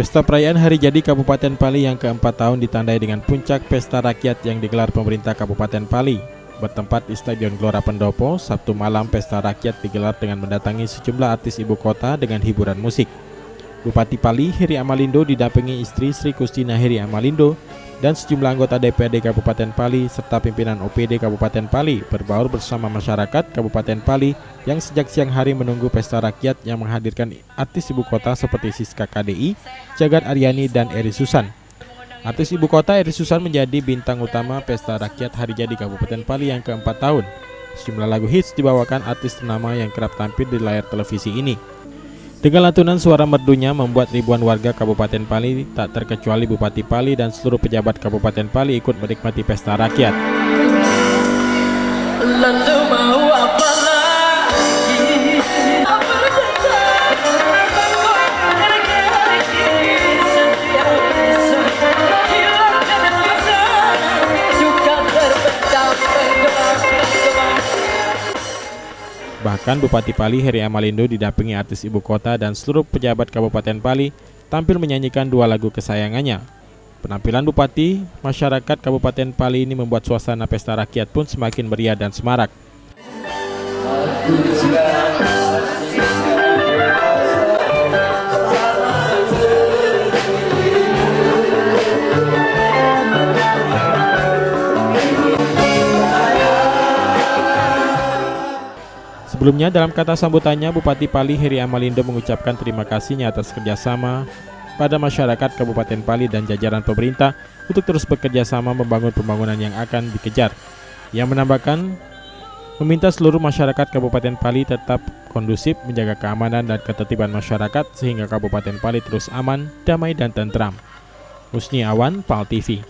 Pesta perayaan Hari Jadi Kabupaten Pali yang keempat tahun ditandai dengan puncak pesta rakyat yang digelar pemerintah Kabupaten Pali. Bertempat di Stadion Gelora Pendopo, Sabtu malam pesta rakyat digelar dengan mendatangi sejumlah artis ibu kota dengan hiburan musik. Bupati Pali Heri Amalindo didampingi istri Sri Kustina Heri Amalindo dan sejumlah anggota DPRD Kabupaten Pali serta pimpinan OPD Kabupaten Pali berbaur bersama masyarakat Kabupaten Pali yang sejak siang hari menunggu pesta rakyat yang menghadirkan artis ibu kota seperti Siska KDI, Jagat Aryani, dan Eri Susan. Artis ibu kota Eri Susan menjadi bintang utama pesta rakyat Hari Jadi Kabupaten Pali yang keempat tahun. Sejumlah lagu hits dibawakan artis ternama yang kerap tampil di layar televisi ini. Dengan lantunan suara merdunya membuat ribuan warga Kabupaten Pali, tak terkecuali Bupati Pali dan seluruh pejabat Kabupaten Pali ikut menikmati pesta rakyat. Lalu mau apa lagi? Bahkan Bupati Pali Heri Amalindo didampingi artis ibu kota dan seluruh pejabat Kabupaten Pali tampil menyanyikan dua lagu kesayangannya. Penampilan Bupati, masyarakat Kabupaten Pali ini membuat suasana pesta rakyat pun semakin meriah dan semarak. Sebelumnya dalam kata sambutannya, Bupati Pali Heri Amalindo mengucapkan terima kasihnya atas kerjasama pada masyarakat Kabupaten Pali dan jajaran pemerintah untuk terus bekerja sama membangun pembangunan yang akan dikejar. Ia menambahkan, meminta seluruh masyarakat Kabupaten Pali tetap kondusif, menjaga keamanan dan ketertiban masyarakat sehingga Kabupaten Pali terus aman, damai dan tentram. Husni Awan, PAL TV.